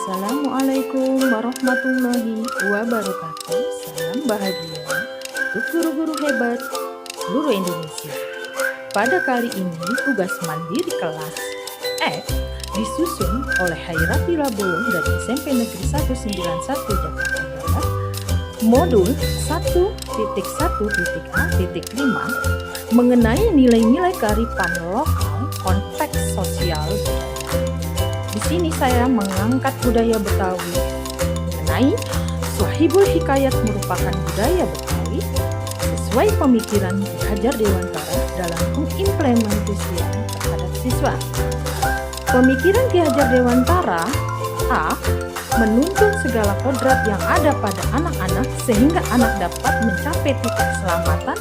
Assalamualaikum warahmatullahi wabarakatuh. Salam bahagia untuk guru-guru hebat seluruh Indonesia. Pada kali ini tugas mandiri kelas F disusun oleh Hairati Labolong dari SMP Negeri 191 Jakarta Barat, modul 1.1.A.5 mengenai nilai-nilai kearifan lokal, konteks sosial. Di sini saya mengangkat budaya Betawi mengenai Sohibul Hikayat merupakan budaya Betawi sesuai pemikiran Ki Hajar Dewantara dalam pengimplementasian terhadap siswa. Pemikiran Ki Hajar Dewantara A. Menuntun segala kodrat yang ada pada anak-anak sehingga anak dapat mencapai titik keselamatan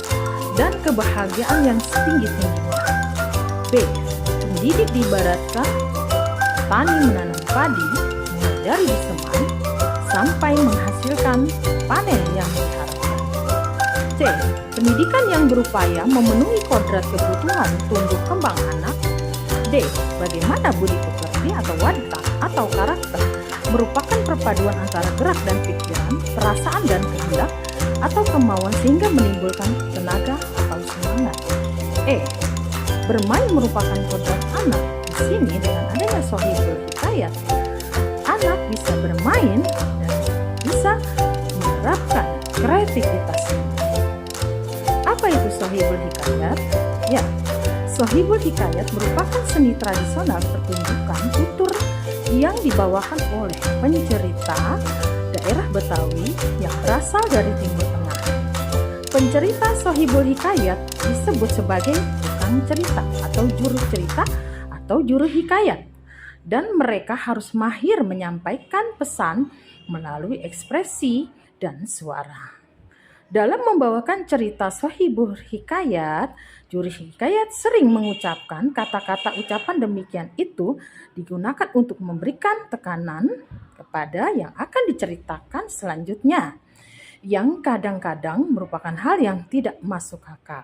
dan kebahagiaan yang setinggi-tingginya. B. Mendidik diibaratkan petani menanam padi, mulai dari disemai sampai menghasilkan panen yang diharapkan. C. Pendidikan yang berupaya memenuhi kodrat kebutuhan tumbuh kembang anak. D. Bagaimana budi pekerti atau watak atau karakter merupakan perpaduan antara gerak dan pikiran, perasaan dan kehendak atau kemauan sehingga menimbulkan tenaga atau semangat. E. Bermain merupakan kodrat anak. Di sini dengan adanya Sohibul Hikayat, anak bisa bermain dan bisa menerapkan kreativitasnya. Apa itu Sohibul Hikayat? Ya, Sohibul Hikayat merupakan seni tradisional pertunjukan tutur yang dibawakan oleh pencerita daerah Betawi yang berasal dari Timur Tengah. Pencerita Sohibul Hikayat disebut sebagai tukang cerita atau juru cerita atau juru hikayat, dan mereka harus mahir menyampaikan pesan melalui ekspresi dan suara. Dalam membawakan cerita Sohibul Hikayat, juru hikayat sering mengucapkan kata-kata ucapan demikian itu digunakan untuk memberikan tekanan kepada yang akan diceritakan selanjutnya, yang kadang-kadang merupakan hal yang tidak masuk akal.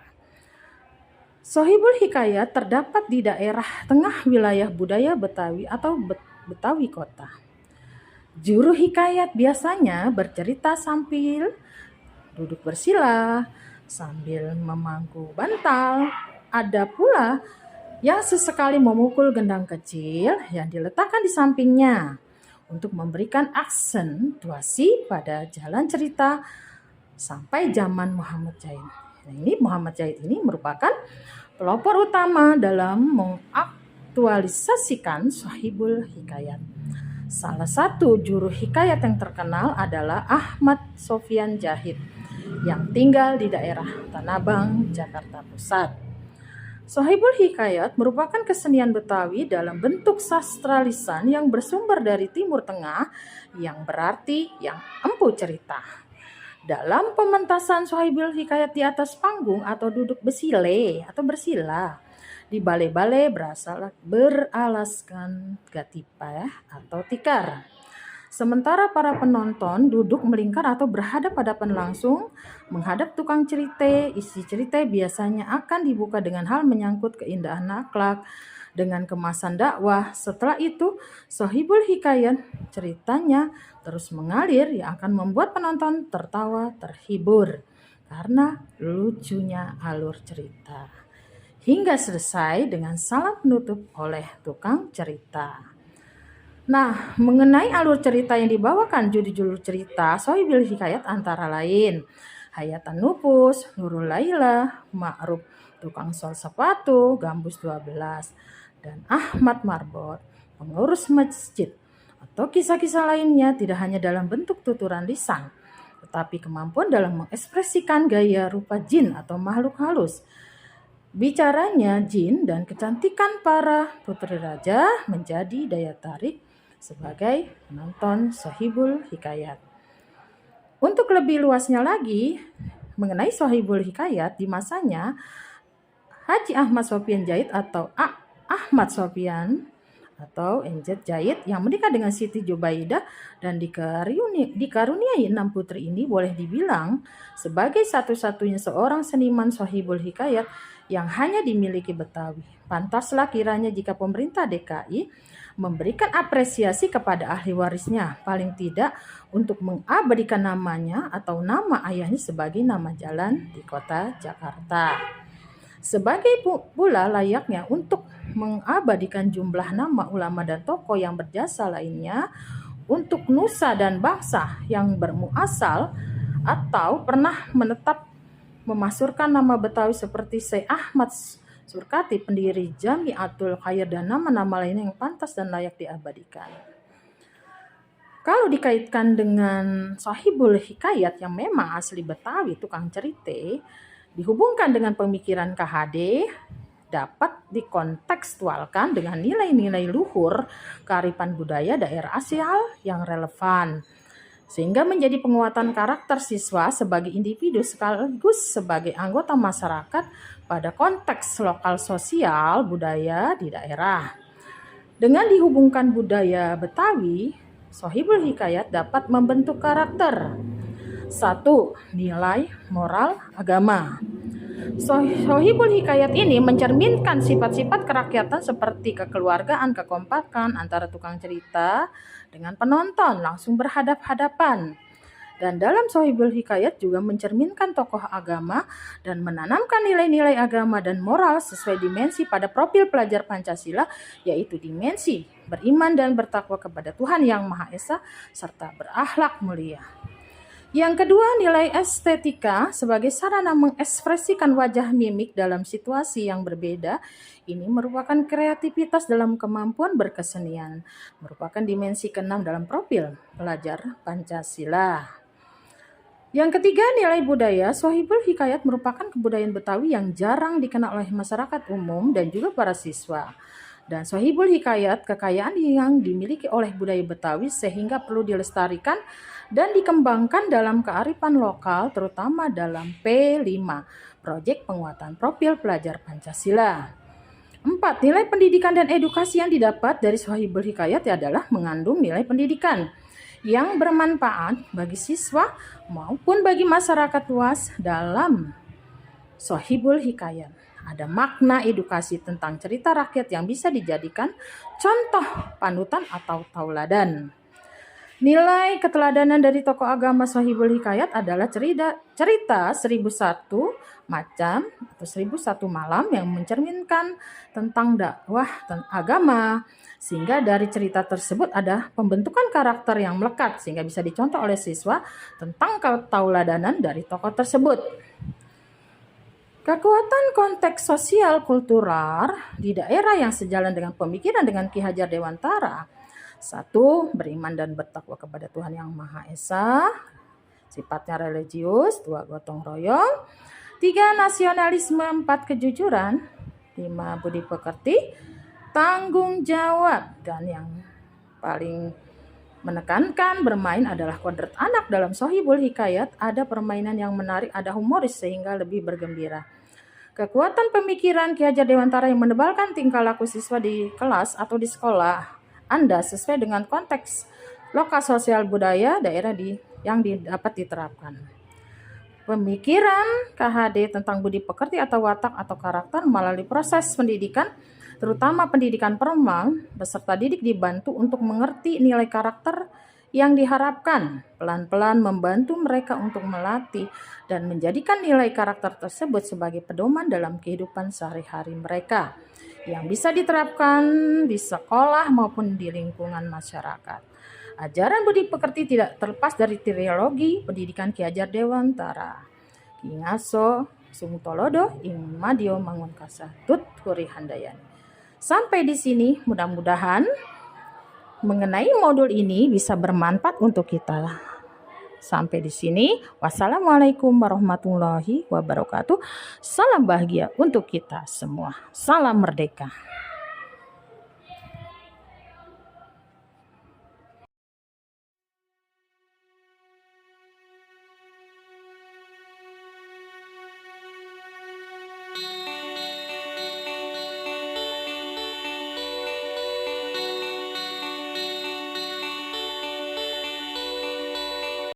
Sohibul Hikayat terdapat di daerah tengah wilayah budaya Betawi atau Betawi kota. Juru hikayat biasanya bercerita sambil duduk bersila, sambil memangku bantal. Ada pula yang sesekali memukul gendang kecil yang diletakkan di sampingnya untuk memberikan aksentuasi pada jalan cerita sampai zaman Muhammad Zaid. Muhammad Zaid ini merupakan pelopor utama dalam mengaktualisasikan Sohibul Hikayat. Salah satu juru hikayat yang terkenal adalah Ahmad Sofyan Zahid yang tinggal di daerah Tanah Abang, Jakarta Pusat. Sohibul Hikayat merupakan kesenian Betawi dalam bentuk sastra lisan yang bersumber dari Timur Tengah yang berarti yang empu cerita. Dalam pementasan Sohibul Hikayat di atas panggung atau duduk bersila di balai-balai beralaskan gatipah atau tikar. Sementara para penonton duduk melingkar atau berhadap-hadapan langsung menghadap tukang cerita. Isi cerita biasanya akan dibuka dengan hal menyangkut keindahan akhlak dengan kemasan dakwah. Setelah itu, Sohibul Hikayat ceritanya terus mengalir yang akan membuat penonton tertawa terhibur karena lucunya alur cerita. Hingga selesai dengan salam penutup oleh tukang cerita. Nah, mengenai alur cerita yang dibawakan judul cerita Sohibul Hikayat antara lain Hayatan Nupus, Nurul Laila, Ma'ruf tukang sol sepatu, Gambus 12, dan Ahmad Marbot, pengurus masjid. Atau kisah-kisah lainnya tidak hanya dalam bentuk tuturan lisan, tetapi kemampuan dalam mengekspresikan gaya rupa jin atau makhluk halus. Bicaranya jin dan kecantikan para putri raja menjadi daya tarik sebagai penonton Sohibul Hikayat. Untuk lebih luasnya lagi mengenai Sohibul Hikayat di masanya Haji Ahmad Sofyan Zahid atau Ahmad Sofyan atau NZ Zahid yang menikah dengan Siti Jubaidah dan dikaruniai 6 putri ini boleh dibilang sebagai satu-satunya seorang seniman Sohibul Hikayat yang hanya dimiliki Betawi. Pantaslah kiranya jika pemerintah DKI memberikan apresiasi kepada ahli warisnya, paling tidak untuk mengabadikan namanya atau nama ayahnya sebagai nama jalan di kota Jakarta. Sebagai pula layaknya untuk mengabadikan jumlah nama ulama dan tokoh yang berjasa lainnya untuk nusa dan bangsa yang bermuasal atau pernah menetap memasurkan nama Betawi seperti Syekh Ahmad Surkati, pendiri Jamiatul Khair, dan nama-nama lainnya yang pantas dan layak diabadikan. Kalau dikaitkan dengan Sohibul Hikayat yang memang asli Betawi, tukang cerite, dihubungkan dengan pemikiran KHD, dapat dikontekstualkan dengan nilai-nilai luhur kearifan budaya daerah asal yang relevan, sehingga menjadi penguatan karakter siswa sebagai individu sekaligus sebagai anggota masyarakat pada konteks lokal sosial budaya di daerah. Dengan dihubungkan budaya Betawi, Sohibul Hikayat dapat membentuk karakter. 1. Nilai moral agama. Sohibul Hikayat ini mencerminkan sifat-sifat kerakyatan seperti kekeluargaan, kekompakan antara tukang cerita dengan penonton langsung berhadap-hadapan. Dan dalam Sohibul Hikayat juga mencerminkan tokoh agama dan menanamkan nilai-nilai agama dan moral sesuai dimensi pada profil pelajar Pancasila, yaitu dimensi beriman dan bertakwa kepada Tuhan Yang Maha Esa serta berakhlak mulia. Yang kedua, nilai estetika sebagai sarana mengekspresikan wajah mimik dalam situasi yang berbeda. Ini merupakan kreativitas dalam kemampuan berkesenian, merupakan dimensi keenam dalam profil pelajar Pancasila. Yang ketiga, nilai budaya. Sohibul Hikayat merupakan kebudayaan Betawi yang jarang dikenal oleh masyarakat umum dan juga para siswa. Dan Sohibul Hikayat, kekayaan yang dimiliki oleh budaya Betawi sehingga perlu dilestarikan dan dikembangkan dalam kearifan lokal, terutama dalam P5, Proyek Penguatan Profil Pelajar Pancasila. 4. Nilai pendidikan dan edukasi yang didapat dari Sohibul Hikayat adalah mengandung nilai pendidikan yang bermanfaat bagi siswa maupun bagi masyarakat luas. Dalam Sohibul Hikayat ada makna edukasi tentang cerita rakyat yang bisa dijadikan contoh panutan atau tauladan. Nilai keteladanan dari tokoh agama Sohibul Hikayat adalah cerita 1001 macam atau 1001 malam yang mencerminkan tentang dakwah agama, sehingga dari cerita tersebut ada pembentukan karakter yang melekat sehingga bisa dicontoh oleh siswa tentang ketauladanan dari tokoh tersebut. Kekuatan konteks sosial kultural di daerah yang sejalan dengan pemikiran dengan Ki Hajar Dewantara. 1. Beriman dan bertakwa kepada Tuhan Yang Maha Esa, sifatnya religius. 2. Gotong royong. 3. Nasionalisme. 4. Kejujuran. 5. Budi pekerti, tanggung jawab. Dan yang paling menekankan bermain adalah kodrat anak. Dalam Sohibul Hikayat ada permainan yang menarik, ada humoris sehingga lebih bergembira. Kekuatan pemikiran Ki Hajar Dewantara yang menebalkan tingkah laku siswa di kelas atau di sekolah Anda sesuai dengan konteks lokal sosial budaya daerah yang dapat diterapkan. Pemikiran KHD tentang budi pekerti atau watak atau karakter melalui proses pendidikan, terutama pendidikan formal, peserta didik dibantu untuk mengerti nilai karakter yang diharapkan, pelan-pelan membantu mereka untuk melatih dan menjadikan nilai karakter tersebut sebagai pedoman dalam kehidupan sehari-hari mereka yang bisa diterapkan di sekolah maupun di lingkungan masyarakat. Ajaran budi pekerti tidak terlepas dari teologi pendidikan Ki Hajar Dewantara. Ki Ngaso Sumutolodo ing Madio Mangunkasa Tut Huri Handayani. Sampai di sini, mudah-mudahan mengenai modul ini bisa bermanfaat untuk kita. Sampai di sini, wassalamualaikum warahmatullahi wabarakatuh. Salam bahagia untuk kita semua. Salam merdeka.